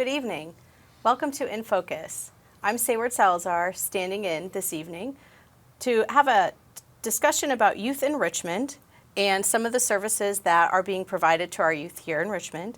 Good evening. Welcome to In Focus. I'm Sayward Salazar, standing in this evening to have a discussion about youth in Richmond and some of the services that are being provided to our youth here in Richmond.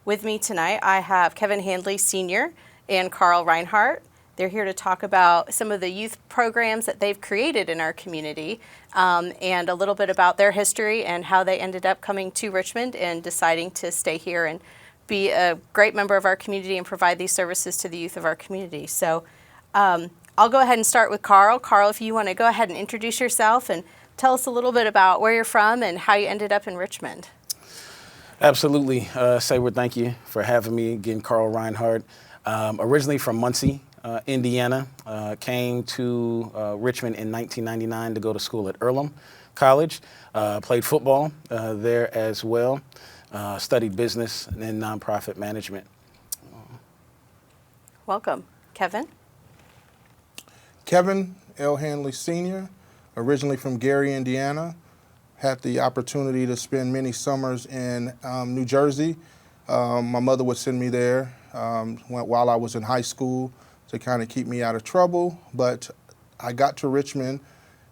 With me tonight, I have Kevin Handley Sr. and Carl Rhinehart. They're here to talk about some of the youth programs that they've created in our community and a little bit about their history and how they ended up coming to Richmond and deciding to stay here and be a great member of our community and provide these services to the youth of our community. So I'll go ahead and start with Carl. Carl, if you want to go ahead and introduce yourself and tell us a little bit about where you're from and how you ended up in Richmond. Absolutely. Sayward, thank you for having me. Again, Carl Rhinehart. Originally from Muncie, Indiana. Came to Richmond in 1999 to go to school at Earlham College. Played football there as well. Studied business and nonprofit management. Welcome. Kevin? Kevin L. Handley Sr., originally from Gary, Indiana. Had the opportunity to spend many summers in New Jersey. My mother would send me there while I was in high school to kind of keep me out of trouble. But I got to Richmond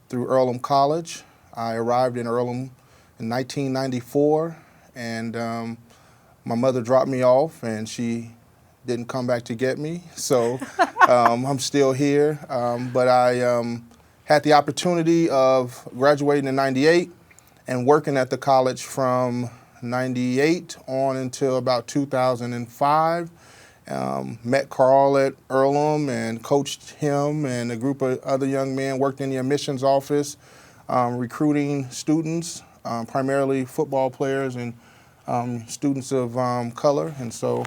through Earlham College. I arrived in Earlham in 1994, and my mother dropped me off, and she didn't come back to get me. So I'm still here. But I had the opportunity of graduating in 98 and working at the college from 98 on until about 2005. Met Carl at Earlham and coached him and a group of other young men, worked in the admissions office, recruiting students, primarily football players and students of color. And so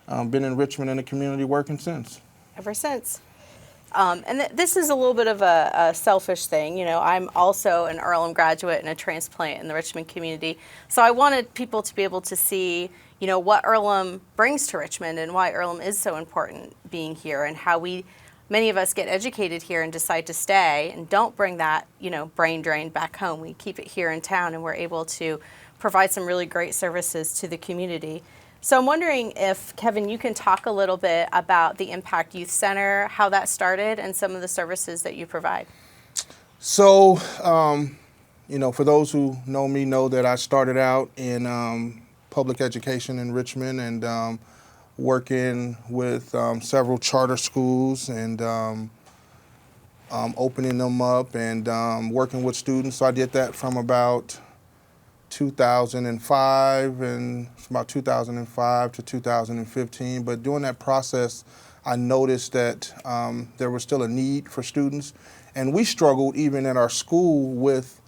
been in Richmond in the community working since. Ever since. And this is a little bit of a selfish thing. You know, I'm also an Earlham graduate and a transplant in the Richmond community. So I wanted people to be able to see, you know, what Earlham brings to Richmond and why Earlham is so important being here and how many of us get educated here and decide to stay and don't bring that, you know, brain drain back home. We keep it here in town and we're able to provide some really great services to the community. So I'm wondering if, Kevin, you can talk a little bit about the Impact Youth Center, how that started, and some of the services that you provide. So, you know, for those who know me know that I started out in public education in Richmond and working with several charter schools and opening them up and working with students. So I did that from about 2005 and about 2005 to 2015. But during that process, I noticed that there was still a need for students. And we struggled even at our school with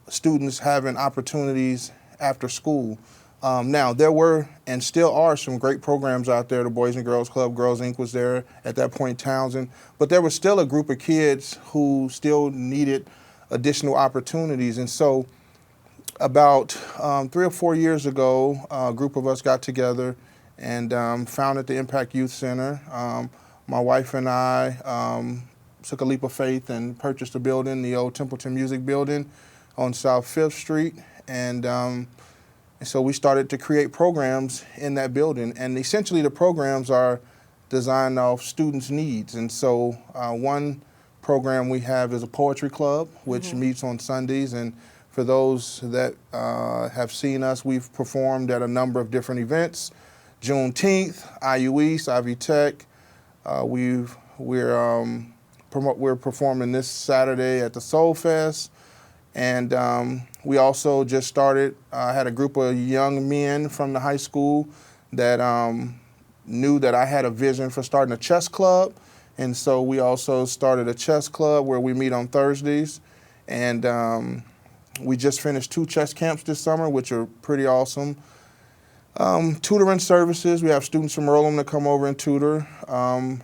students having opportunities after school. Now, there were and still are some great programs out there. The Boys and Girls Club, Girls Inc. was there at that point in Townsend. But there was still a group of kids who still needed additional opportunities. And so about 3 or 4 years ago, a group of us got together and founded the Impact Youth Center. My wife and I took a leap of faith and purchased a building, the old Templeton Music Building on South 5th Street. And so we started to create programs in that building. And essentially the programs are designed off students' needs. And so one program we have is a poetry club, which meets on Sundays. And for those that have seen us, we've performed at a number of different events. Juneteenth, IU East, Ivy Tech. We're performing this Saturday at the Soul Fest. And we also just started, had a group of young men from the high school that knew that I had a vision for starting a chess club. And so we also started a chess club where we meet on Thursdays. And we just finished 2 chess camps this summer, which are pretty awesome. Tutoring services, we have students from Earlham that come over and tutor.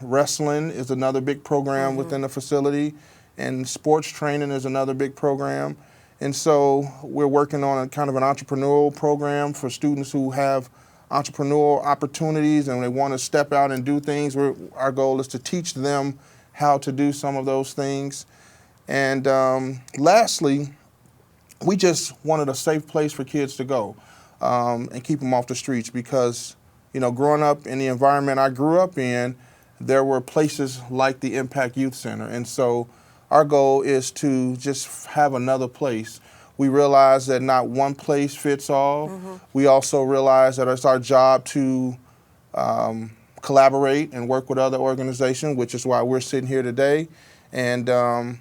Wrestling is another big program within the facility, and sports training is another big program. And so we're working on a kind of an entrepreneurial program for students who have entrepreneurial opportunities and they want to step out and do things. Our goal is to teach them how to do some of those things. And lastly, we just wanted a safe place for kids to go and keep them off the streets, because growing up in the environment I grew up in, there were places like the Impact Youth Center. And so our goal is to just have another place. We realize that not one place fits all. We also realize that it's our job to collaborate and work with other organizations, which is why we're sitting here today. And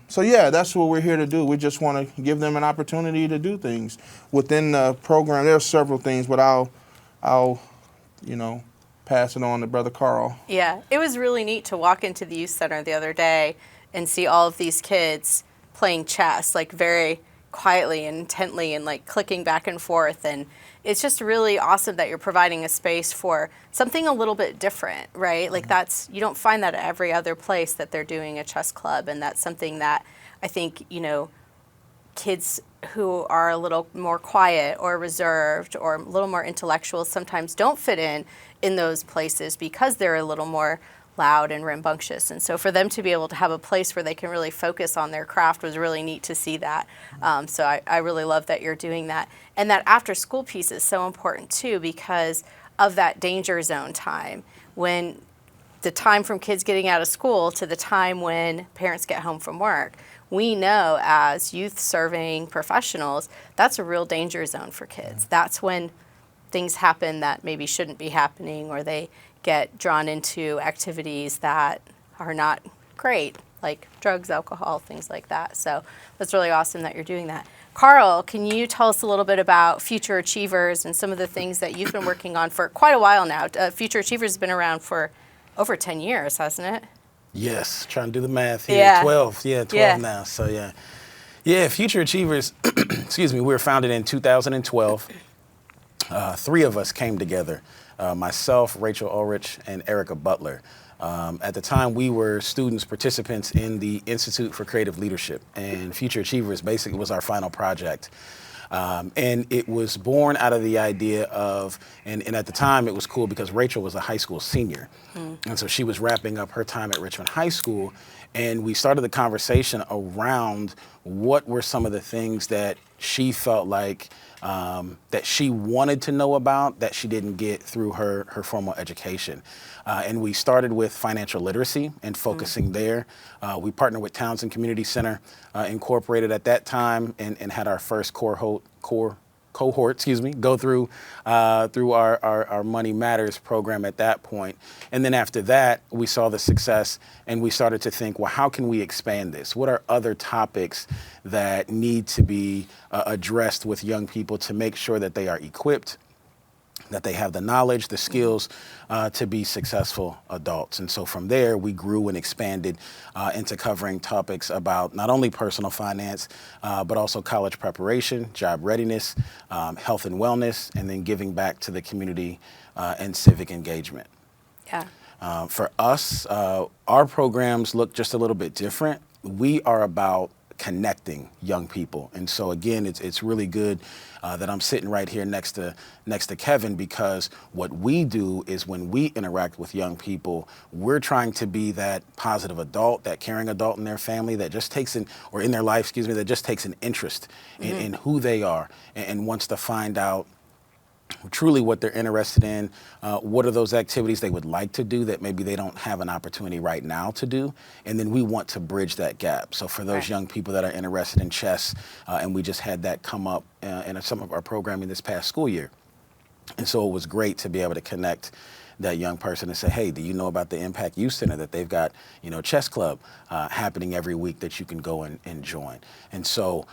so, yeah, that's what we're here to do. We just want to give them an opportunity to do things. Within the program, there are several things, but I'll pass it on to Brother Carl. Yeah, it was really neat to walk into the youth center the other day and see all of these kids playing chess, like very quietly and intently and like clicking back and forth. And it's just really awesome that you're providing a space for something a little bit different, right? Like you don't find that at every other place that they're doing a chess club. And that's something that I think, kids who are a little more quiet or reserved or a little more intellectual sometimes don't fit in those places because they're a little more loud and rambunctious. And so for them to be able to have a place where they can really focus on their craft was really neat to see that. So I really love that you're doing that. And that after school piece is so important too, because of that danger zone time, when the time from kids getting out of school to the time when parents get home from work. We know as youth serving professionals, that's a real danger zone for kids. That's when things happen that maybe shouldn't be happening, or they get drawn into activities that are not great, like drugs, alcohol, things like that. So that's really awesome that you're doing that. Carl, can you tell us a little bit about Future Achievers and some of the things that you've been working on for quite a while now? Future Achievers has been around for over 10 years, hasn't it? Yes, trying to do the math here. Yeah. 12 now. So yeah, Future Achievers, excuse me, we were founded in 2012. 3 of us came together, myself, Rachel Ulrich, and Erica Butler. At the time, we were students, participants in the Institute for Creative Leadership, and Future Achievers basically was our final project. And it was born out of the idea of, and at the time it was cool because Rachel was a high school senior. And so she was wrapping up her time at Richmond High School. And we started the conversation around what were some of the things that she felt like that she wanted to know about that she didn't get through her formal education. And we started with financial literacy and focusing there. We partnered with Townsend Community Center, Incorporated at that time, and had our first cohort, go through our Money Matters program at that point. And then after that, we saw the success and we started to think, well, how can we expand this? What are other topics that need to be addressed with young people to make sure that they are equipped, that they have the knowledge, the skills to be successful adults. And so from there, we grew and expanded into covering topics about not only personal finance, but also college preparation, job readiness, health and wellness, and then giving back to the community and civic engagement. Yeah. For us, our programs look just a little bit different. We are about connecting young people. And so again, it's really good that I'm sitting right here next to Kevin, because what we do is when we interact with young people, we're trying to be that positive adult, that caring adult in their family that just takes in their life, that just takes an interest in who they are and wants to find out truly what they're interested in, what are those activities they would like to do that maybe they don't have an opportunity right now to do, and then we want to bridge that gap. So for those young people that are interested in chess, and we just had that come up in some of our programming this past school year. And so it was great to be able to connect that young person and say, hey, do you know about the Impact Youth Center, that they've got, chess club happening every week that you can go and join. And so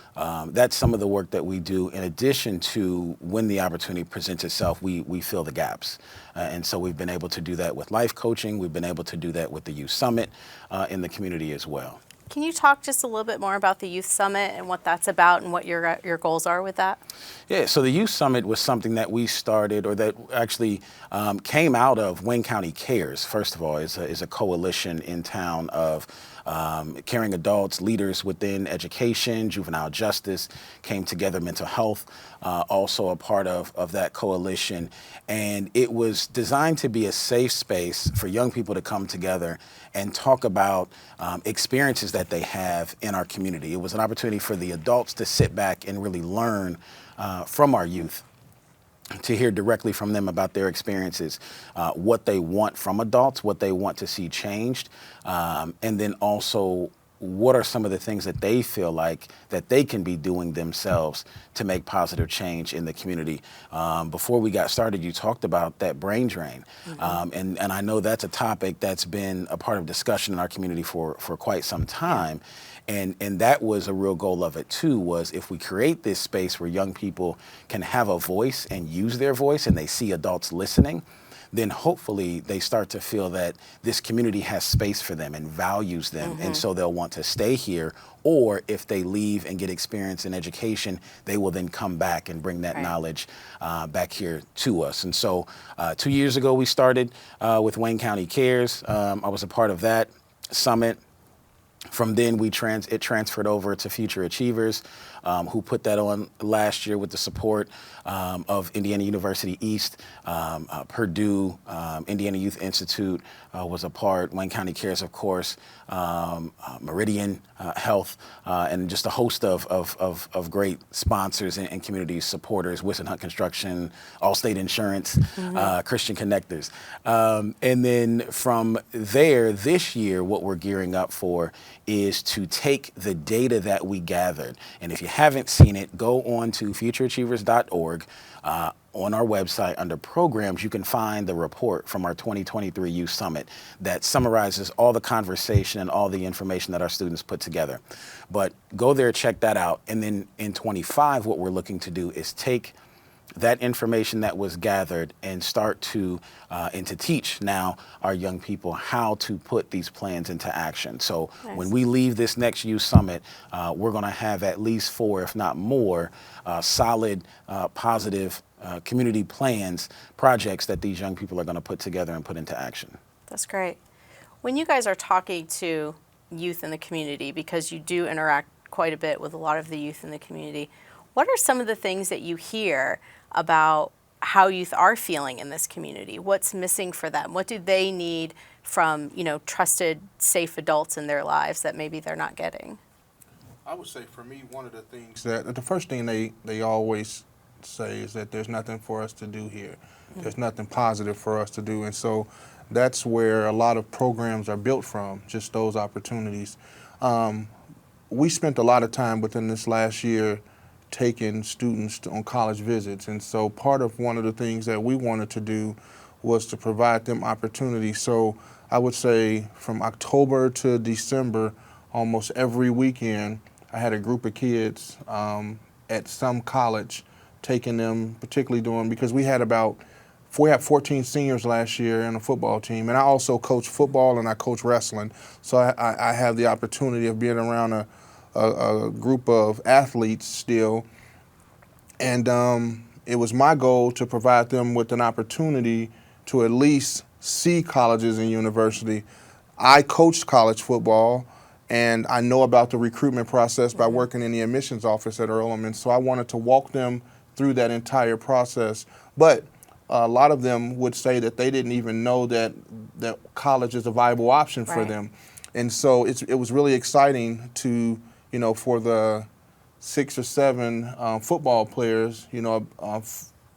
that's some of the work that we do in addition to when the opportunity presents itself, we fill the gaps. And so we've been able to do that with life coaching. We've been able to do that with the Youth Summit in the community as well. Can you talk just a little bit more about the Youth Summit and what that's about and what your goals are with that? Yeah, so the Youth Summit was something that we started, or that actually came out of Wayne County Cares, first of all, is a coalition in town of caring adults, leaders within education, juvenile justice, came together, mental health, also a part of that coalition. And it was designed to be a safe space for young people to come together and talk about experiences that they have in our community. It was an opportunity for the adults to sit back and really learn from our youth. to hear directly from them about their experiences, what they want from adults, what they want to see changed, and then also what are some of the things that they feel like that they can be doing themselves to make positive change in the community. Before we got started, you talked about that brain drain. And I know that's a topic that's been a part of discussion in our community for quite some time. And that was a real goal of it too, was if we create this space where young people can have a voice and use their voice and they see adults listening, then hopefully they start to feel that this community has space for them and values them. And so they'll want to stay here, or if they leave and get experience in education, they will then come back and bring that knowledge back here to us. And so 2 years ago, we started with Wayne County Cares. I was a part of that summit. From then, it transferred over to Future Achievers, who put that on last year with the support of Indiana University East, Purdue, Indiana Youth Institute was a part, Wayne County Cares, of course, Meridian Health, and just a host of great sponsors and community supporters, Wilson Hunt Construction, Allstate Insurance, Christian Connectors. And then from there, this year, what we're gearing up for is to take the data that we gathered. And if you haven't seen it, go on to futureachievers.org. On our website, under programs, you can find the report from our 2023 Youth Summit that summarizes all the conversation and all the information that our students put together. But go there, check that out. And then in 25, what we're looking to do is take that information that was gathered and start to and to teach now our young people how to put these plans into action. So when we leave this next Youth Summit, we're going to have at least 4, if not more, solid, positive community plans, projects that these young people are going to put together and put into action. That's great. When you guys are talking to youth in the community, because you do interact quite a bit with a lot of the youth in the community, what are some of the things that you hear about how youth are feeling in this community? What's missing for them? What do they need from, trusted, safe adults in their lives that maybe they're not getting? I would say for me, one of the things the first thing they always say is that there's nothing for us to do here. There's nothing positive for us to do. And so that's where a lot of programs are built from, just those opportunities. We spent a lot of time within this last year taking students on college visits. And so one of the things that we wanted to do was to provide them opportunities. So I would say from October to December, almost every weekend, I had a group of kids at some college, taking them, particularly because we had 14 seniors last year in a football team. And I also coach football and I coach wrestling. So I have the opportunity of being around a group of athletes still. And it was my goal to provide them with an opportunity to at least see colleges and university. I coached college football, and I know about the recruitment process by working in the admissions office at Earlham. So I wanted to walk them through that entire process. But a lot of them would say that they didn't even know that college is a viable option for them. And so it was really exciting to, for the 6 or 7 football players,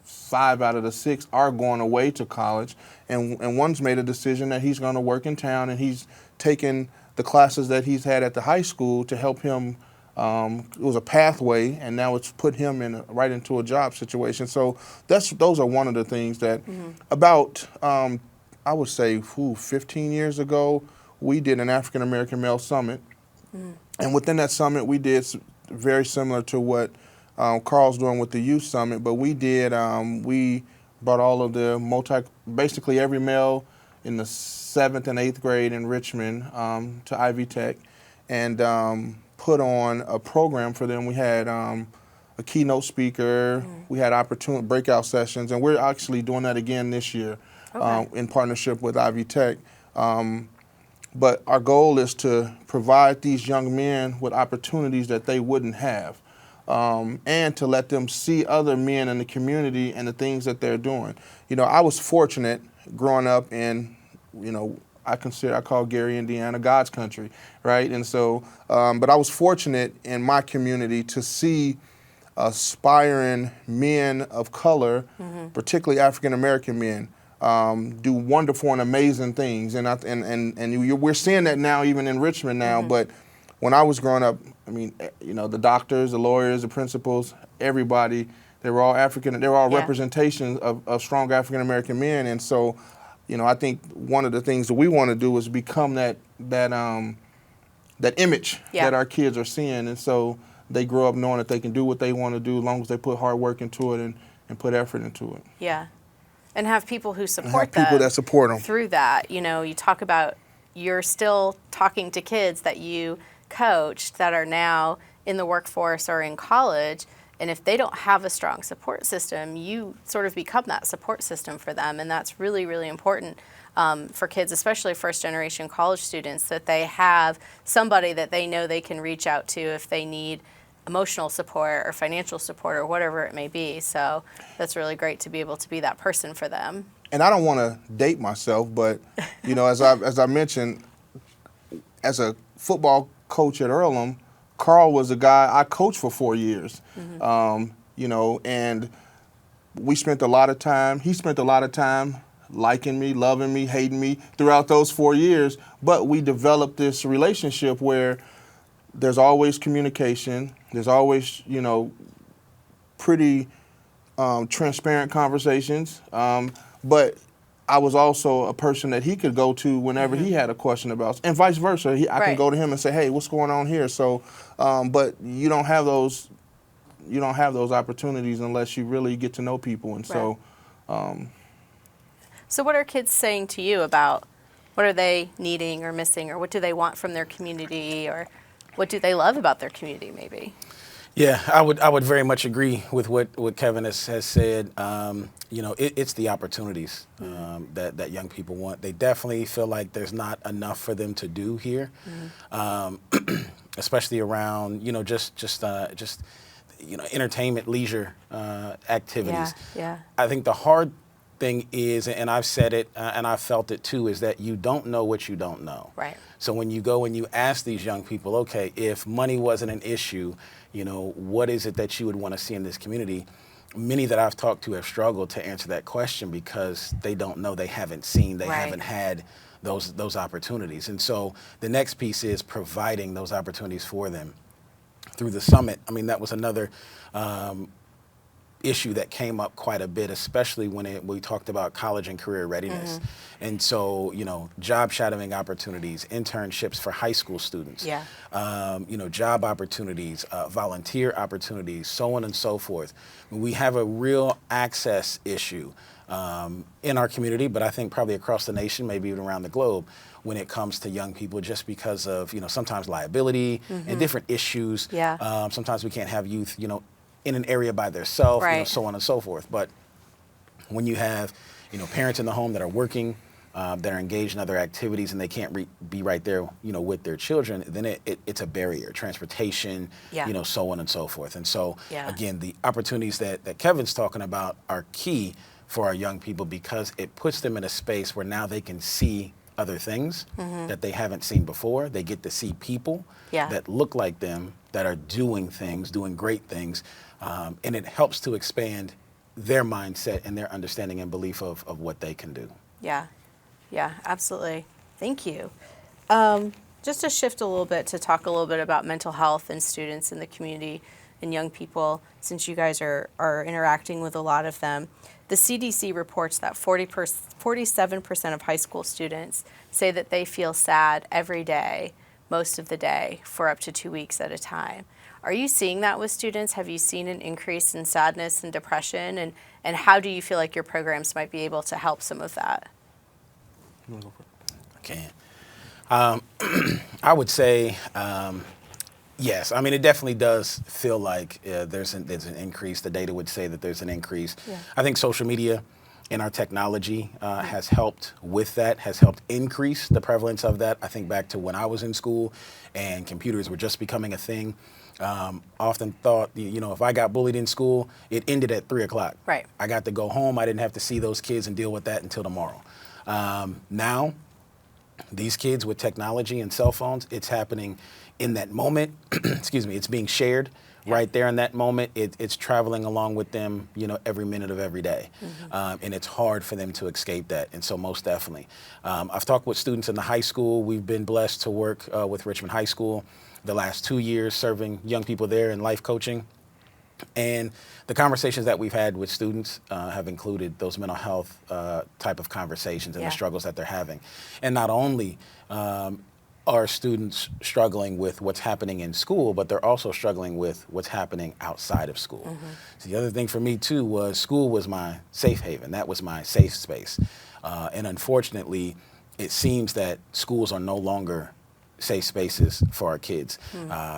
5 out of the 6 are going away to college. And one's made a decision that he's going to work in town, and he's taken the classes that he's had at the high school to help him. It was a pathway, and now it's put him right into a job situation. So those are one of the things that about, I would say, 15 years ago, we did an African American Male Summit. And within that summit, we did very similar to what Carl's doing with the Youth Summit, but we brought all of basically every male in the 7th and 8th grade in Richmond to Ivy Tech, and put on a program for them. We had a keynote speaker, we had breakout sessions, and we're actually doing that again this year in partnership with Ivy Tech. But our goal is to provide these young men with opportunities that they wouldn't have, and to let them see other men in the community and the things that they're doing. I was fortunate growing up in, I call Gary, Indiana, God's country, right? And so, but I was fortunate in my community to see aspiring men of color, particularly African American men, do wonderful and amazing things, we're seeing that now, even in Richmond now. But when I was growing up, I mean, the doctors, the lawyers, the principals, everybody, they were all African. They were all representations of strong African American men, and so, I think one of the things that we want to do is become that image that our kids are seeing, and so they grow up knowing that they can do what they want to do as long as they put hard work into it and put effort into it. Yeah. And have people who support and have people that support them through that. You talk about you're still talking to kids that you coached that are now in the workforce or in college, and if they don't have a strong support system, you sort of become that support system for them, and that's really, really important for kids, especially first-generation college students, that they have somebody that they know they can reach out to if they need emotional support or financial support or whatever it may be. So that's really great to be able to be that person for them. And I don't want to date myself, but as I mentioned, as a football coach at Earlham, Carl was a guy I coached for 4 years. And we spent a lot of time. He spent a lot of time liking me, loving me, hating me throughout those 4 years. But we developed this relationship where there's always communication. There's always, pretty transparent conversations. But I was also a person that he could go to whenever he had a question about, and vice versa. I can go to him and say, "Hey, what's going on here?" So, but you don't have those opportunities unless you really get to know people. And so, So what are kids saying to you about what are they needing or missing, or what do they want from their community, or what do they love about their community maybe? Yeah, I would very much agree with what Kevin has said. It's the opportunities that young people want. They definitely feel like there's not enough for them to do here, especially around just entertainment, leisure activities. Yeah. I think the hard thing is, and I've said it and I've felt it too, is that you don't know what you don't know. Right. So when you go and you ask these young people, okay, if money wasn't an issue, what is it that you would want to see in this community? Many that I've talked to have struggled to answer that question because they don't know, they haven't seen, they haven't had those opportunities. And so the next piece is providing those opportunities for them through the summit. I mean, that was another issue that came up quite a bit, especially when we talked about college and career readiness. And so, job shadowing opportunities, internships for high school students, job opportunities, volunteer opportunities, so on and so forth. We have a real access issue in our community, but I think probably across the nation, maybe even around the globe, when it comes to young people, just because of, sometimes liability and different issues. Sometimes we can't have youth, in an area by themselves, so on and so forth. But when you have, parents in the home that are working, that are engaged in other activities, and they can't be right there, with their children, then it's a barrier. Transportation, so on and so forth. And so, again, the opportunities that Kevin's talking about are key for our young people because it puts them in a space where now they can see other things that they haven't seen before. They get to see people that look like them, that are doing things, doing great things, and it helps to expand their mindset and their understanding and belief of what they can do. Yeah, absolutely. Thank you. Just to shift a little bit to talk a little bit about mental health and students in the community and young people, since you guys are interacting with a lot of them. The CDC reports that 47% of high school students say that they feel sad every day, most of the day, for up to 2 weeks at a time. Are you seeing that with students? Have you seen an increase in sadness and depression? And how do you feel like your programs might be able to help some of that? I can. I would say yes. I mean, it definitely does feel like there's an increase. The data would say that there's an increase. I think social media and our technology has helped with that, has helped increase the prevalence of that. I think back to when I was in school and computers were just becoming a thing. Often thought, if I got bullied in school, it ended at 3 o'clock. Right. I got to go home. I didn't have to see those kids and deal with that until tomorrow. Now, these kids with technology and cell phones, it's happening in that moment. Excuse me, it's being shared right there in that moment, it's traveling along with them, every minute of every day. And it's hard for them to escape that. And so most definitely. I've talked with students in the high school. We've been blessed to work with Richmond High School the last 2 years, serving young people there in life coaching. And the conversations that we've had with students have included those mental health type of conversations and the struggles that they're having. And not only are students struggling with what's happening in school, but they're also struggling with what's happening outside of school. So the other thing for me too was school was my safe haven. That was my safe space. And unfortunately, it seems that schools are no longer safe spaces for our kids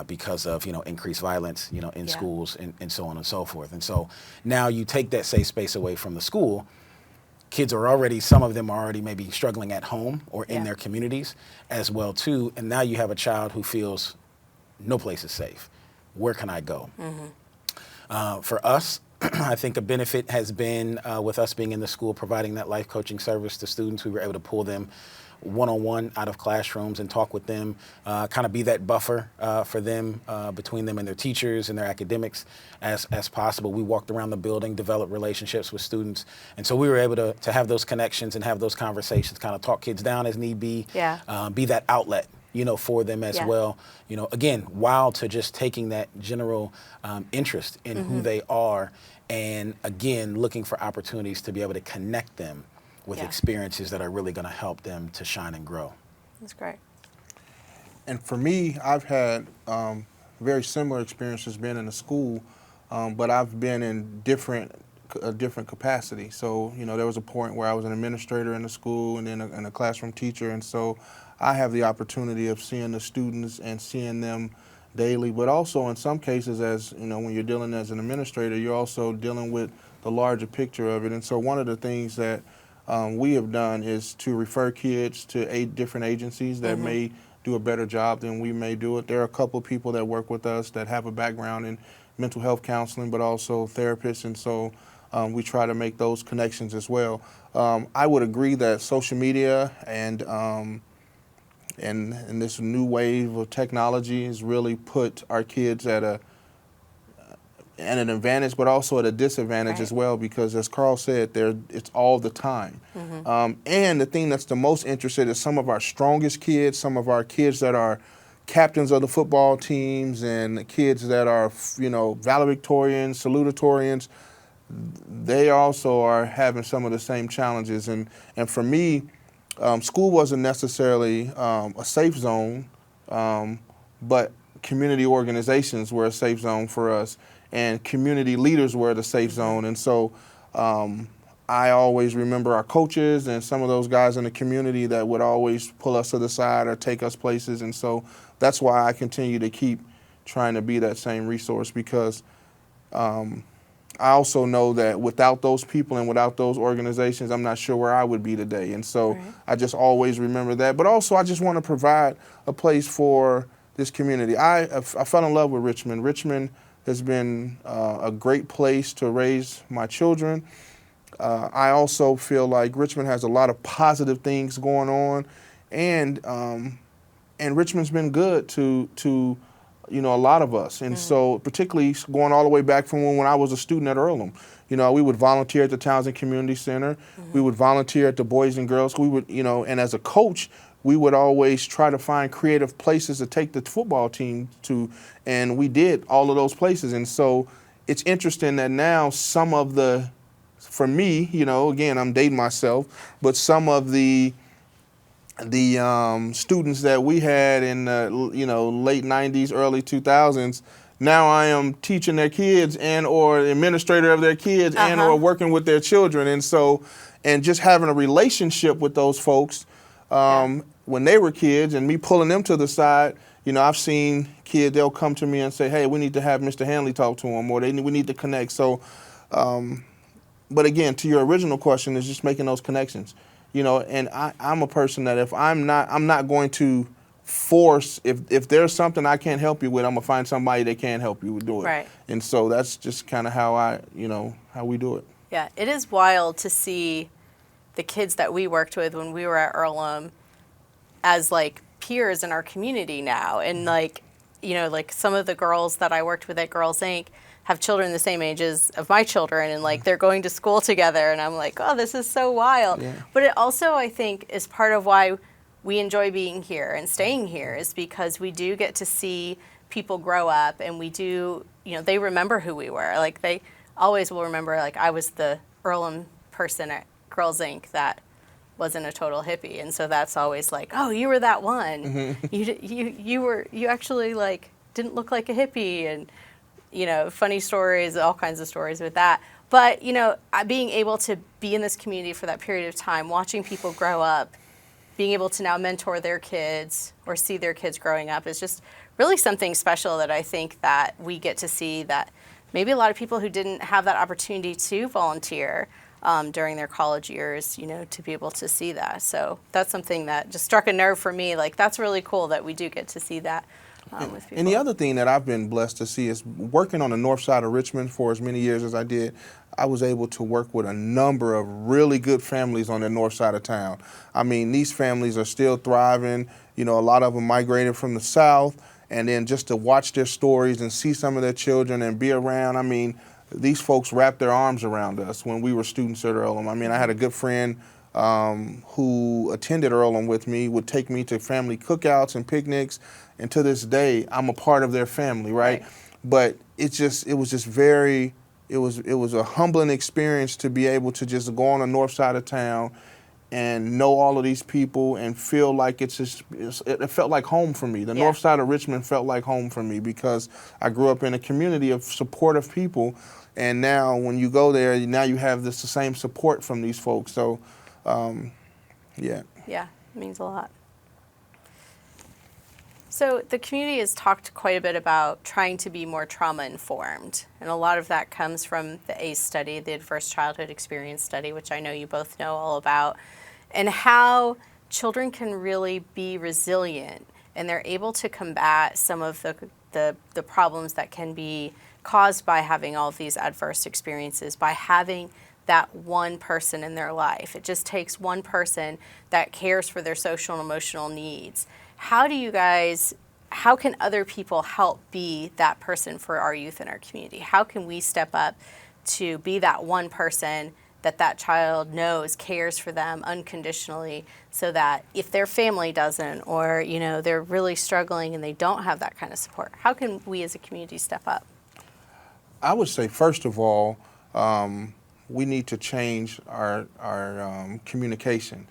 because of increased violence in schools and so on and so forth. And so now you take that safe space away from the school. Kids are already, some of them are already maybe struggling at home or in their communities as well too. And now you have a child who feels no place is safe. Where can I go? For us, I think a benefit has been with us being in the school, providing that life coaching service to students. We were able to pull them one-on-one out of classrooms and talk with them, kind of be that buffer for them, between them and their teachers and their academics as possible. We walked around the building, developed relationships with students. And so we were able to have those connections and have those conversations, kind of talk kids down as need be, be that outlet, for them as well. Again, while to just taking that general interest in who they are, and again, looking for opportunities to be able to connect them with experiences that are really going to help them to shine and grow. That's great. And for me, I've had very similar experiences being in the school, but I've been in different capacity. So, there was a point where I was an administrator in the school and then a classroom teacher. And so I have the opportunity of seeing the students and seeing them daily, but also in some cases, as when you're dealing as an administrator, you're also dealing with the larger picture of it. And so one of the things that we have done is to refer kids to 8 different agencies that may do a better job than we may do it. There are a couple of people that work with us that have a background in mental health counseling, but also therapists, and so we try to make those connections as well. I would agree that social media and this new wave of technology has really put our kids at an advantage, but also at a disadvantage as well, because as Carl said, it's all the time. And the thing that's the most interesting is some of our strongest kids, some of our kids that are captains of the football teams and kids that are, valedictorians, salutatorians, they also are having some of the same challenges. And for me, school wasn't necessarily a safe zone, but community organizations were a safe zone for us, and community leaders were the safe zone. And so I always remember our coaches and some of those guys in the community that would always pull us to the side or take us places. And so that's why I continue to keep trying to be that same resource, because I also know that without those people and without those organizations, I'm not sure where I would be today. And so I just always remember that. But also I just want to provide a place for this community. I fell in love with Richmond. Richmond has been a great place to raise my children. I also feel like Richmond has a lot of positive things going on, and Richmond's been good to a lot of us. And so particularly going all the way back from when I was a student at Earlham, we would volunteer at the Townsend Community Center. We would volunteer at the Boys and Girls. We would, and as a coach, we would always try to find creative places to take the football team to, and we did all of those places. And so it's interesting that now some of for me, again, I'm dating myself, but some of the students that we had in the late 90s, early 2000s, now I am teaching their kids and or administrator of their kids and or working with their children. And so, and just having a relationship with those folks when they were kids and me pulling them to the side, I've seen kids, they'll come to me and say, hey, we need to have Mr. Handley talk to them, or we need to connect. So, but again, to your original question, is just making those connections. And I'm a person that if I'm not going to force, if there's something I can't help you with, I'm gonna find somebody that can help you do it. Right. And so that's just kind of how how we do it. Yeah, it is wild to see the kids that we worked with when we were at Earlham as like peers in our community now, and like you know, like some of the girls that I worked with at Girls Inc. have children the same ages of my children, and like they're going to school together, and I'm like, oh, this is so wild. Yeah. But it also, I think, is part of why we enjoy being here and staying here, is because we do get to see people grow up, and we do, you know, they remember who we were. Like they always will remember, like I was the Earlham person at Girls Inc. that wasn't a total hippie, and so that's always like, oh, you were that one. You actually like didn't look like a hippie, and you know, funny stories, all kinds of stories with that. But you know, being able to be in this community for that period of time, watching people grow up, being able to now mentor their kids or see their kids growing up is just really something special that I think that we get to see, that maybe a lot of people who didn't have that opportunity to volunteer during their college years, you know, to be able to see that. So that's something that just struck a nerve for me. Like, that's really cool that we do get to see that with people. And the other thing that I've been blessed to see is working on the north side of Richmond for as many years as I did, I was able to work with a number of really good families on the north side of town. I mean, these families are still thriving. You know, a lot of them migrated from the south, and then just to watch their stories and see some of their children and be around, I mean, these folks wrapped their arms around us when we were students at Earlham. I mean, I had a good friend who attended Earlham with me, would take me to family cookouts and picnics, and to this day, I'm a part of their family, right? But it was a humbling experience to be able to just go on the north side of town and know all of these people and feel like it felt like home for me. The north side of Richmond felt like home for me because I grew up in a community of supportive people, and now when you go there, now you have the same support from these folks. So, yeah. Yeah, it means a lot. So the community has talked quite a bit about trying to be more trauma-informed, and a lot of that comes from the ACE study, the Adverse Childhood Experience Study, which I know you both know all about, and how children can really be resilient, and they're able to combat some of the problems that can be caused by having all of these adverse experiences, by having that one person in their life. It just takes one person that cares for their social and emotional needs. How can other people help be that person for our youth in our community? How can we step up to be that one person that child knows cares for them unconditionally, so that if their family doesn't, or you know, they're really struggling and they don't have that kind of support, how can we as a community step up? I would say, first of all, we need to change our communication.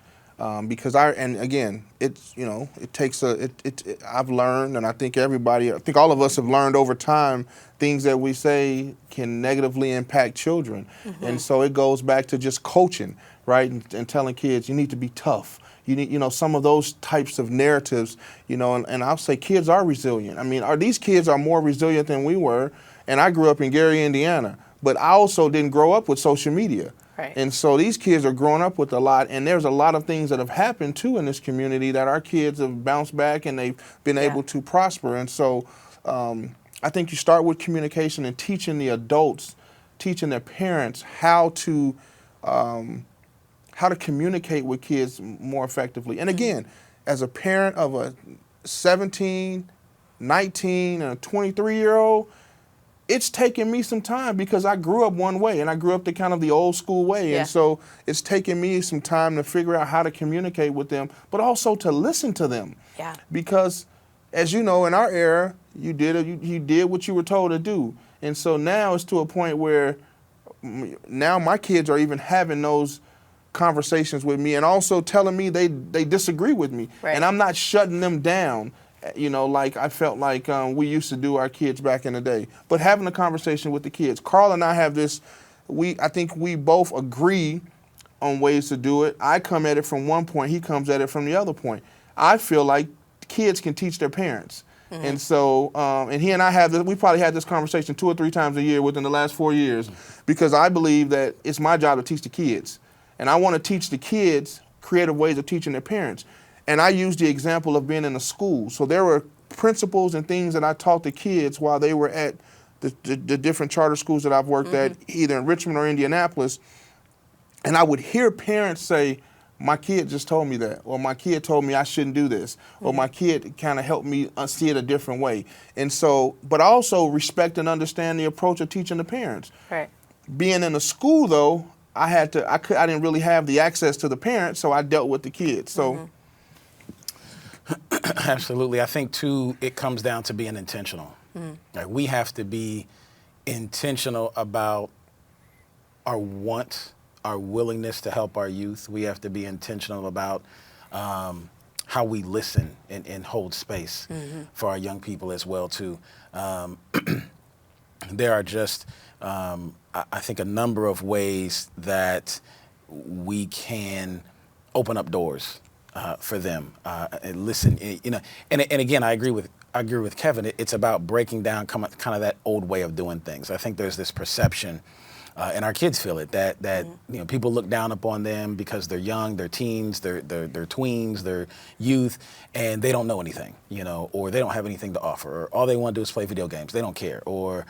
Because it's, you know, it takes I've learned, and I think all of us have learned over time, things that we say can negatively impact children. Mm-hmm. And so it goes back to just coaching, right? And telling kids, you need to be tough. You need, you know, some of those types of narratives, you know, and I'll say kids are resilient. I mean, these kids are more resilient than we were. And I grew up in Gary, Indiana, but I also didn't grow up with social media. Right. And so these kids are growing up with a lot, and there's a lot of things that have happened too in this community that our kids have bounced back and they've been able to prosper. And so I think you start with communication and teaching the adults, teaching their parents how to communicate with kids more effectively. And again, as a parent of a 17, 19, and a 23-year-old, it's taken me some time because I grew up one way, and I grew up the kind of the old school way. Yeah. And so it's taken me some time to figure out how to communicate with them, but also to listen to them. Yeah. Because as you know, in our era, you did what you were told to do. And so now it's to a point where now my kids are even having those conversations with me and also telling me they disagree with me. Right. And I'm not shutting them down, you know, like I felt like we used to do our kids back in the day. But having a conversation with the kids. Carl and I have this, I think we both agree on ways to do it. I come at it from one point, he comes at it from the other point. I feel like kids can teach their parents. Mm-hmm. And so, and he and I we probably had this conversation 2 or 3 times a year within the last 4 years, because I believe that it's my job to teach the kids. And I want to teach the kids creative ways of teaching their parents. And I used the example of being in a school. So there were principles and things that I taught the kids while they were at the different charter schools that I've worked at, either in Richmond or Indianapolis. And I would hear parents say, my kid just told me that, or my kid told me I shouldn't do this, or my kid kind of helped me see it a different way. And so, but also respect and understand the approach of teaching the parents. Right. Being in a school though, I didn't really have the access to the parents, so I dealt with the kids. So. Absolutely. I think too, it comes down to being intentional. Like, we have to be intentional about our want, our willingness to help our youth. We have to be intentional about how we listen and hold space for our young people as well too. There are just, I think, a number of ways that we can open up doors for them and listen. You know, and again, I agree with Kevin. It's about breaking down kind of that old way of doing things. I think there's this perception, and our kids feel it, that you know, people look down upon them because they're young, they're teens, they're tweens, they're youth, and they don't know anything, you know, or they don't have anything to offer, or all they want to do is play video games. They don't care, or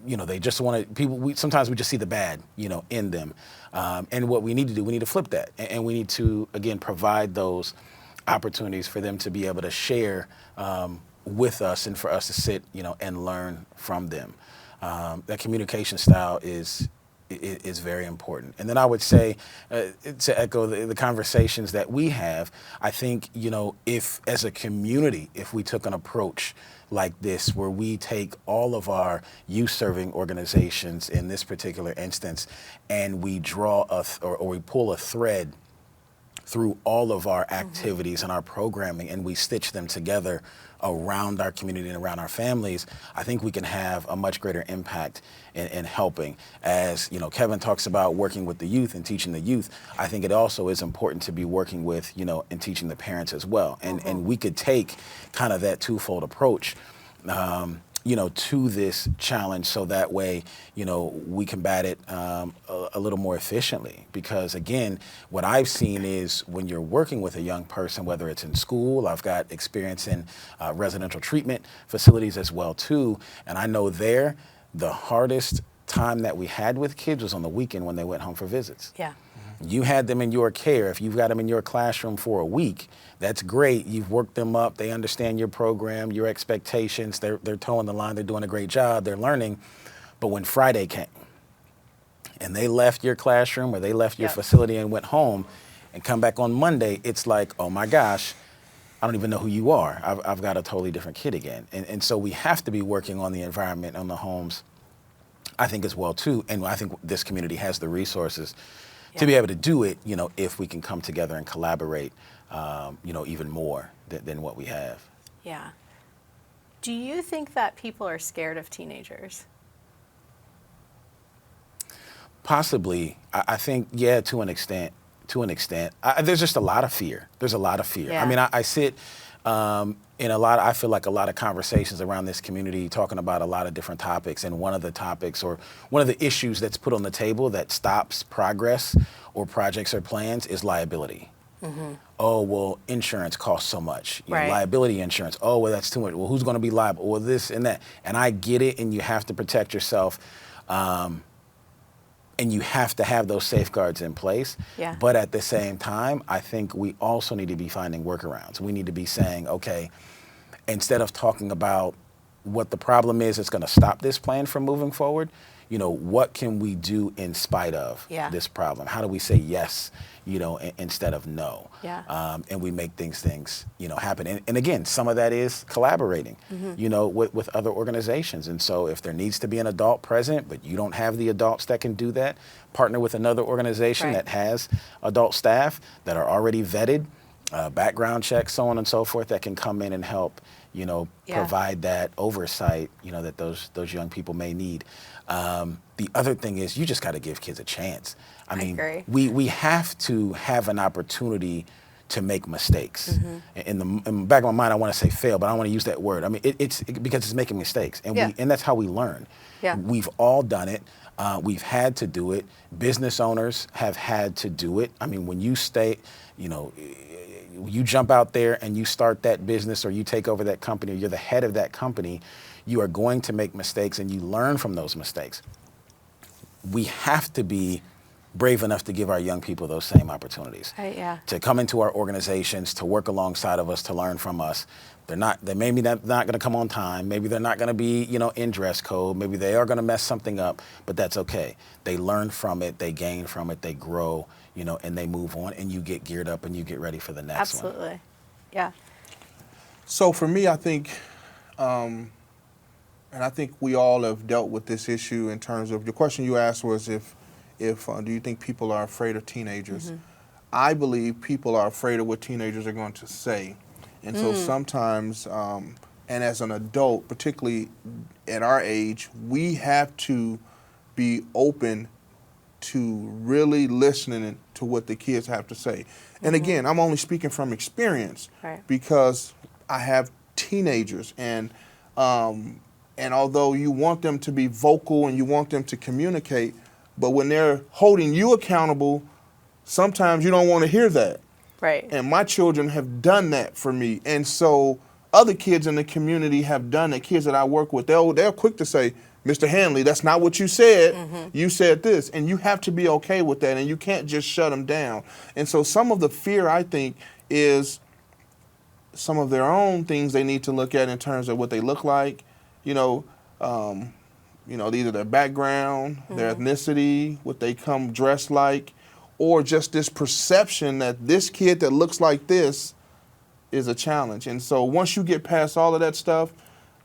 you know, they just want to. Sometimes we just see the bad, you know, in them, and what we need to do, we need to flip that, and we need to again provide those opportunities for them to be able to share with us, and for us to sit, you know, and learn from them. That communication style is very important. And then I would say, to echo the conversations that we have, I think, you know, if as a community, if we took an approach like this, where we take all of our youth serving organizations in this particular instance, and we draw or we pull a thread through all of our activities and our programming, and we stitch them together around our community and around our families, I think we can have a much greater impact in helping. As you know, Kevin talks about working with the youth and teaching the youth, I think it also is important to be working with, you know, and teaching the parents as well. And we could take kind of that twofold approach, you know, to this challenge, so that way, you know, we combat it a little more efficiently. Because again, what I've seen is when you're working with a young person, whether it's in school, I've got experience in residential treatment facilities as well too, and I know there, the hardest time that we had with kids was on the weekend when they went home for visits. Yeah. You had them in your care. If you've got them in your classroom for a week, that's great. You've worked them up. They understand your program, your expectations. They're towing the line. They're doing a great job. They're learning. But when Friday came and they left your classroom or they left your facility and went home and come back on Monday, it's like, oh my gosh, I don't even know who you are. I've got a totally different kid again. And so we have to be working on the environment, on the homes, I think, as well too. And I think this community has the resources to be able to do it, you know, if we can come together and collaborate, you know, even more than what we have. Yeah. Do you think that people are scared of teenagers? Possibly. I think, yeah, to an extent. There's just a lot of fear. There's a lot of fear. Yeah. I mean, I sit in I feel like a lot of conversations around this community talking about a lot of different topics, and one of the topics or one of the issues that's put on the table that stops progress or projects or plans is liability. Oh, well, insurance costs so much. You know, liability insurance. Oh, well, that's too much. Well, who's going to be liable? Well, this and that. And I get it, and you have to protect yourself. And you have to have those safeguards in place. Yeah. But at the same time, I think we also need to be finding workarounds. We need to be saying, okay, instead of talking about what the problem is that's going to stop this plan from moving forward, you know, what can we do in spite of this problem? How do we say yes, you know, instead of no? Yeah. And we make things, you know, happen. And again, some of that is collaborating, you know, with other organizations. And so if there needs to be an adult present, but you don't have the adults that can do that, partner with another organization that has adult staff that are already vetted, background checks, so on and so forth, that can come in and help, you know, provide that oversight, you know, that those young people may need. The other thing is you just got to give kids a chance. I mean, agree. we have to have an opportunity to make mistakes. In the back of my mind, I want to say fail, but I don't want to use that word. I mean, it's because it's making mistakes, and and that's how we learn. Yeah. We've all done it. We've had to do it. Business owners have had to do it. I mean, when you you jump out there and you start that business, or you take over that company, or you're the head of that company, you are going to make mistakes, and you learn from those mistakes. We have to be brave enough to give our young people those same opportunities. Right, yeah. To come into our organizations, to work alongside of us, to learn from us. They maybe not going to come on time. Maybe they're not going to be, in dress code. Maybe they are going to mess something up, but that's okay. They learn from it, they gain from it, they grow, and they move on, and you get geared up and you get ready for the next one. Absolutely. Yeah. So for me, I think, and I think we all have dealt with this issue in terms of, the question you asked was if do you think people are afraid of teenagers? Mm-hmm. I believe people are afraid of what teenagers are going to say. And so sometimes, and as an adult, particularly at our age, we have to be open to really listening to what the kids have to say. And again, I'm only speaking from experience, Right. because I have teenagers, and although you want them to be vocal and you want them to communicate, but when they're holding you accountable, sometimes you don't want to hear that. Right. And my children have done that for me. And so other kids in the community have done it. Kids that I work with, they're quick to say, Mr. Handley, that's not what you said. You said this. And you have to be okay with that. And you can't just shut them down. And so some of the fear, I think, is some of their own things they need to look at in terms of what they look like. Either their background, their ethnicity, what they come dressed like, or just this perception that this kid that looks like this is a challenge. And so once you get past all of that stuff,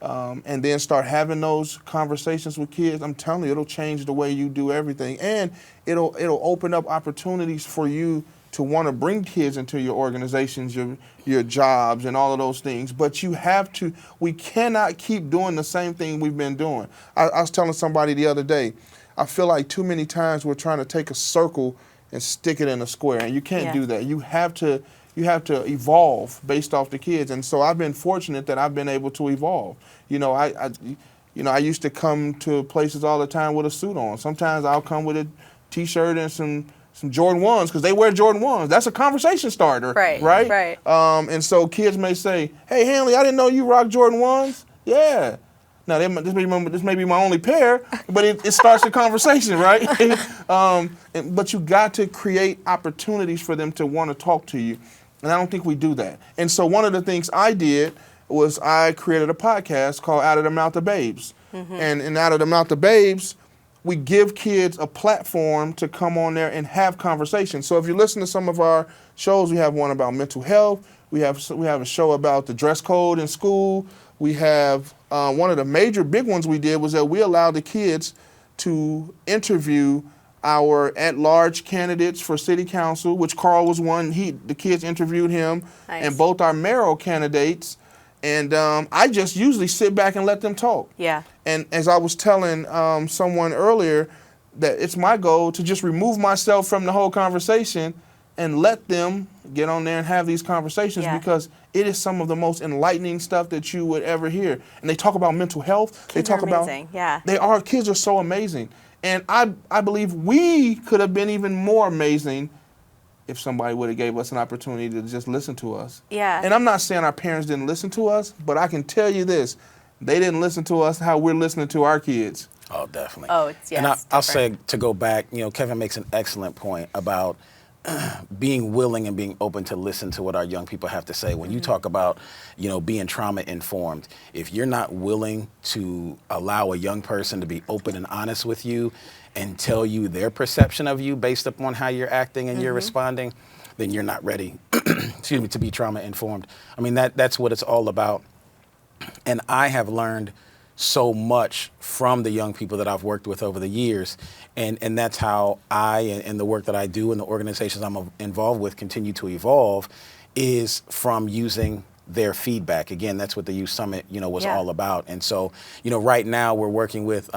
and then start having those conversations with kids, I'm telling you, it'll change the way you do everything. And it'll open up opportunities for you to want to bring kids into your organizations, your jobs, and all of those things. But we cannot keep doing the same thing we've been doing. I was telling somebody the other day, I feel like too many times we're trying to take a circle and stick it in a square, and you can't do that. You have to evolve based off the kids, and so I've been fortunate that I've been able to evolve. I used to come to places all the time with a suit on. Sometimes I'll come with a T-shirt and some Jordan 1s because they wear Jordan 1s. That's a conversation starter, right? And so kids may say, "Hey, Handley, I didn't know you rock Jordan 1s." Yeah. Now, this may be my only pair, but it starts the conversation, right? But you got to create opportunities for them to want to talk to you, and I don't think we do that. And so one of the things I did was I created a podcast called Out of the Mouth of Babes. And in Out of the Mouth of Babes, we give kids a platform to come on there and have conversations. So if you listen to some of our shows, we have one about mental health. We have a show about the dress code in school. We have one of the major big ones we did was that we allowed the kids to interview our at-large candidates for city council, which Carl was one. The kids interviewed him, and both our mayoral candidates. And I just usually sit back and let them talk. Yeah. And as I was telling someone earlier, that it's my goal to just remove myself from the whole conversation and let them get on there and have these conversations because it is some of the most enlightening stuff that you would ever hear. And they talk about mental health. Kids are amazing. Kids are so amazing. And I believe we could have been even more amazing if somebody would have gave us an opportunity to just listen to us. Yeah. And I'm not saying our parents didn't listen to us, but I can tell you this, they didn't listen to us how we're listening to our kids. Oh, definitely. Oh, it's, and I'll say, to go back, Kevin makes an excellent point about being willing and being open to listen to what our young people have to say. When you talk about, being trauma informed, if you're not willing to allow a young person to be open and honest with you and tell you their perception of you based upon how you're acting and you're responding, then you're not ready, to be trauma informed. I mean, that's what it's all about. And I have learned so much from the young people that I've worked with over the years. And that's how I and the work that I do and the organizations I'm involved with continue to evolve, is from using their feedback. Again, that's what the Youth Summit, was all about. And so, right now we're working with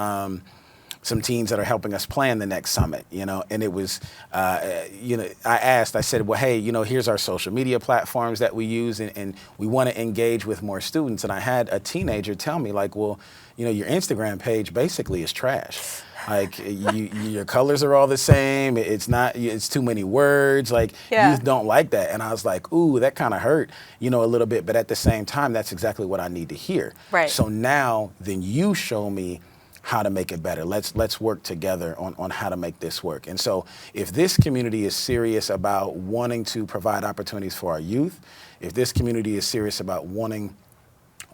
some teams that are helping us plan the next summit, and it was, I said, well, hey, here's our social media platforms that we use, and we want to engage with more students. And I had a teenager tell me, like, well, your Instagram page basically is trash. Like, your colors are all the same. It's too many words. Like, youth don't like that. And I was like, ooh, that kind of hurt, a little bit. But at the same time, that's exactly what I need to hear. Right. So now, then you show me how to make it better. Let's work together on how to make this work. And so if this community is serious about wanting to provide opportunities for our youth, if this community is serious about wanting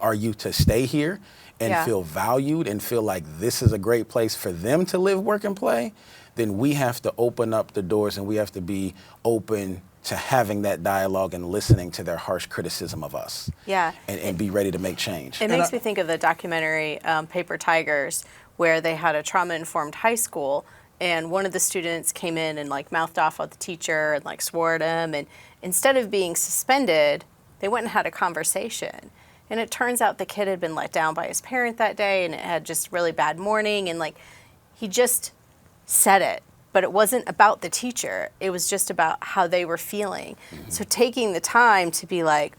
our youth to stay here and feel valued and feel like this is a great place for them to live, work, and play, then we have to open up the doors and we have to be open to having that dialogue and listening to their harsh criticism of us. Yeah. And be ready to make change. It makes me think of the documentary Paper Tigers, where they had a trauma-informed high school, and one of the students came in and like mouthed off at the teacher and like swore at him, and instead of being suspended, they went and had a conversation. And it turns out the kid had been let down by his parent that day, and it had just really bad morning, and like he just said it. But it wasn't about the teacher. It was just about how they were feeling. Mm-hmm. So taking the time to be like,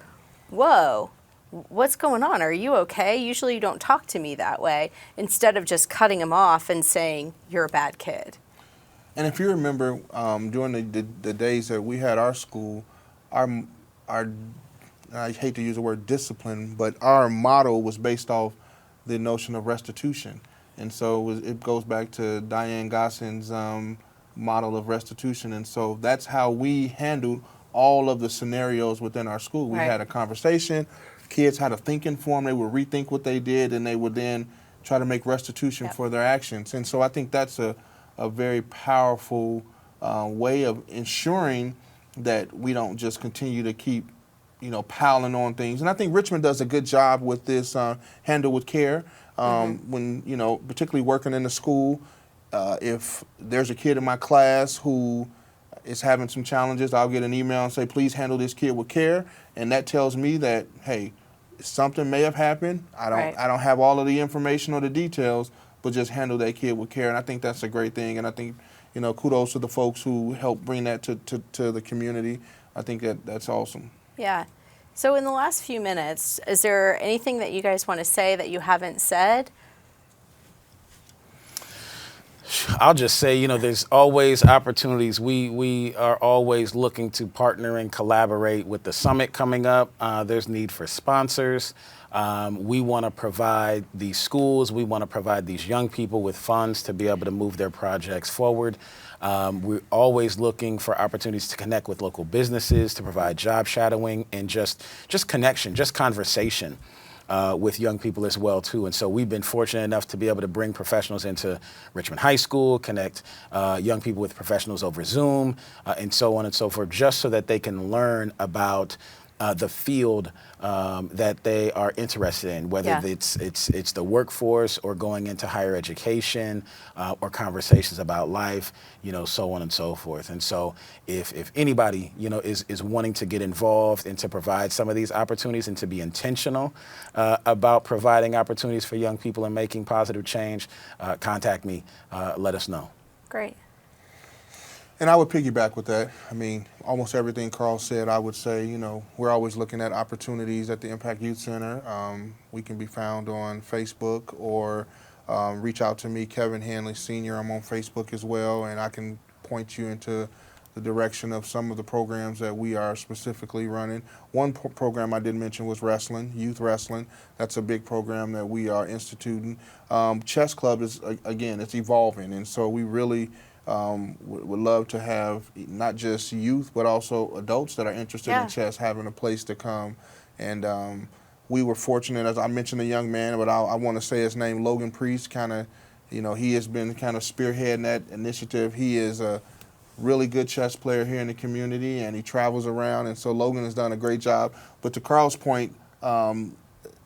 whoa, what's going on? Are you okay? Usually you don't talk to me that way, instead of just cutting him off and saying, you're a bad kid. And if you remember, during the days that we had our school, our I hate to use the word discipline, but our motto was based off the notion of restitution. And so it goes back to Diane Gosson's model of restitution. And so that's how we handled all of the scenarios within our school. We had a conversation, kids had a thinking form, they would rethink what they did, and they would then try to make restitution for their actions. And so I think that's a very powerful way of ensuring that we don't just continue to keep piling on things. And I think Richmond does a good job with this handle with care. When, particularly working in the school, if there's a kid in my class who is having some challenges, I'll get an email and say, please handle this kid with care. And that tells me that, hey, something may have happened. I don't have all of the information or the details, but just handle that kid with care. And I think that's a great thing. And I think, kudos to the folks who helped bring that to the community. I think that's awesome. Yeah. So in the last few minutes, is there anything that you guys want to say that you haven't said? I'll just say, there's always opportunities. We are always looking to partner and collaborate with the summit coming up. There's need for sponsors. We want to provide these schools, we want to provide these young people with funds to be able to move their projects forward. We're always looking for opportunities to connect with local businesses, to provide job shadowing, and just connection, just conversation with young people as well too. And so we've been fortunate enough to be able to bring professionals into Richmond High School, connect young people with professionals over Zoom, and so on and so forth, just so that they can learn about the field that they are interested in, whether it's the workforce or going into higher education or conversations about life, so on and so forth. And so if anybody, is wanting to get involved and to provide some of these opportunities and to be intentional about providing opportunities for young people and making positive change, contact me, let us know. Great. And I would piggyback with that. I mean, almost everything Carl said, I would say, we're always looking at opportunities at the Impact Youth Center. We can be found on Facebook or reach out to me, Kevin Handley Sr. I'm on Facebook as well, and I can point you into the direction of some of the programs that we are specifically running. One program I did mention was wrestling, youth wrestling. That's a big program that we are instituting. Chess Club is, again, it's evolving, and so we really would love to have not just youth, but also adults that are interested in chess having a place to come. And we were fortunate, as I mentioned, a young man, but I want to say his name, Logan Priest, he has been kind of spearheading that initiative. He is a really good chess player here in the community, and he travels around, and so Logan has done a great job. But to Carl's point,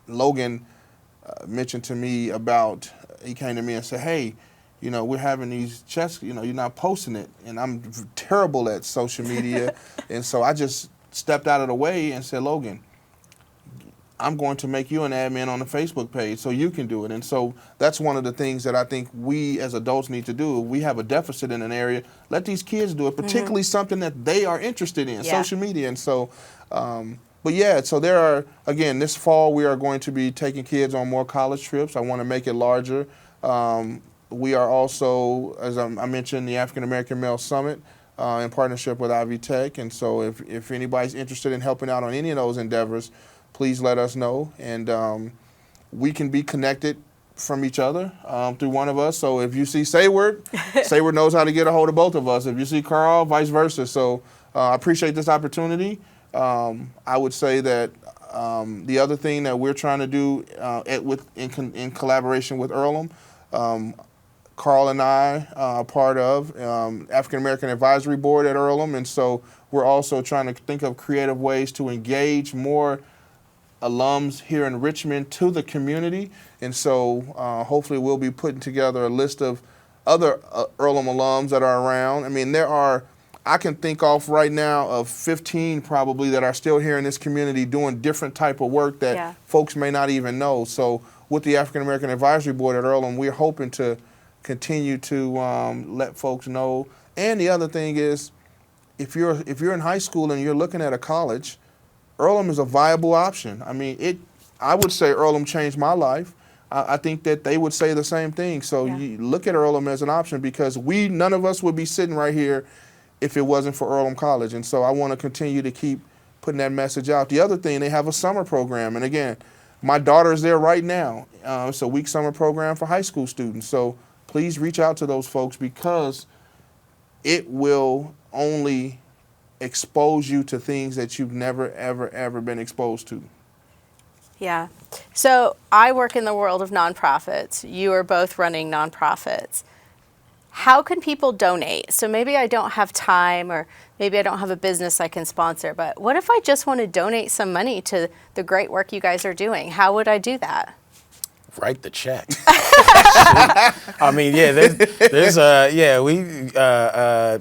Logan mentioned to me about, he came to me and said, hey, we're having these chess, you're not posting it. And I'm terrible at social media. And so I just stepped out of the way and said, Logan, I'm going to make you an admin on the Facebook page so you can do it. And so that's one of the things that I think we as adults need to do. If we have a deficit in an area, let these kids do it, particularly something that they are interested in, social media. And so, so there are, again, this fall we are going to be taking kids on more college trips. I want to make it larger. We are also, as I mentioned, the African American Male Summit in partnership with Ivy Tech. And so if anybody's interested in helping out on any of those endeavors, please let us know. And we can be connected from each other through one of us. So if you see Sayward, Sayward knows how to get a hold of both of us. If you see Carl, vice versa. So I appreciate this opportunity. I would say that the other thing that we're trying to do in collaboration with Earlham, Carl and I are part of African American Advisory Board at Earlham, and so we're also trying to think of creative ways to engage more alums here in Richmond to the community. And so hopefully we'll be putting together a list of other Earlham alums that are around. I mean, I can think off right now of 15 probably that are still here in this community doing different type of work that folks may not even know. So with the African American Advisory Board at Earlham, we're hoping to continue to let folks know. And the other thing is, if you're in high school and you're looking at a college, Earlham is a viable option. I mean, I would say Earlham changed my life. I think that they would say the same thing. So you look at Earlham as an option, because none of us would be sitting right here if it wasn't for Earlham College. And so I want to continue to keep putting that message out. The other thing, they have a summer program. And again, my daughter is there right now. It's a week summer program for high school students. So please reach out to those folks, because it will only expose you to things that you've never, ever, ever been exposed to. Yeah. So I work in the world of nonprofits. You are both running nonprofits. How can people donate? So maybe I don't have time, or maybe I don't have a business I can sponsor, but what if I just want to donate some money to the great work you guys are doing? How would I do that? Write the check. I mean, there's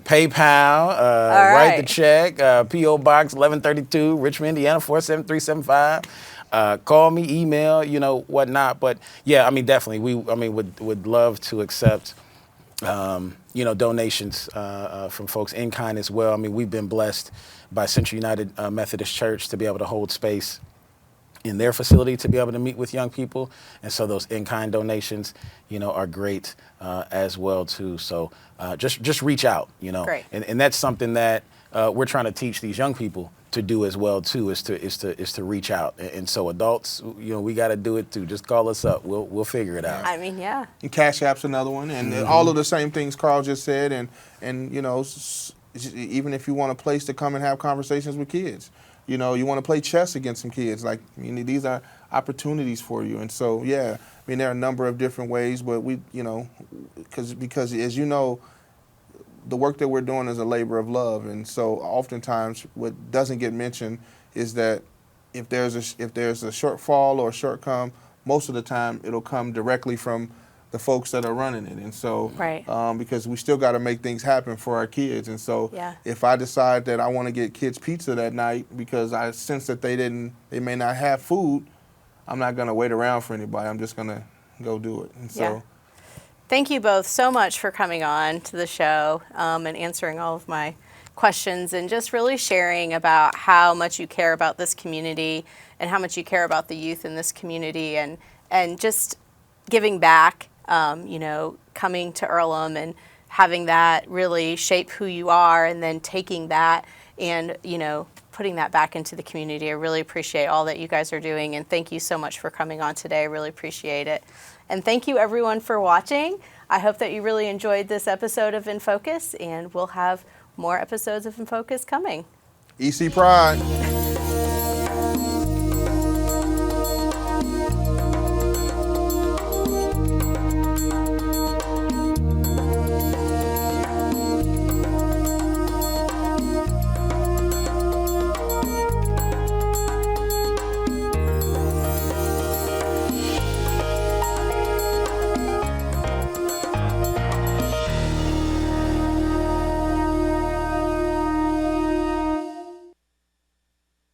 PayPal, write the check, P.O. Box 1132, Richmond, Indiana 47375. Call me, email, whatnot. But yeah, I mean, definitely, would love to accept, donations from folks in kind as well. I mean, we've been blessed by Central United Methodist Church to be able to hold space in their facility to be able to meet with young people, and so those in-kind donations, are great as well too. So just reach out, Great. And that's something that we're trying to teach these young people to do as well too, is to reach out. And so adults, we got to do it too. Just call us up. We'll figure it out. I mean, yeah. And Cash App's another one, and all of the same things Carl just said, and even if you want a place to come and have conversations with kids. You want to play chess against some kids. These are opportunities for you. And so, there are a number of different ways, but because as you know, the work that we're doing is a labor of love. And so oftentimes what doesn't get mentioned is that if there's a shortfall or a shortcome, most of the time it'll come directly from the folks that are running it. And so, because we still got to make things happen for our kids. And so if I decide that I want to get kids pizza that night because I sense that they may not have food, I'm not going to wait around for anybody. I'm just going to go do it. And so, thank you both so much for coming on to the show and answering all of my questions, and just really sharing about how much you care about this community and how much you care about the youth in this community, and just giving back. Coming to Earlham and having that really shape who you are, and then taking that and, putting that back into the community. I really appreciate all that you guys are doing, and thank you so much for coming on today. I really appreciate it. And thank you everyone for watching. I hope that you really enjoyed this episode of In Focus, and we'll have more episodes of In Focus coming. EC Pride.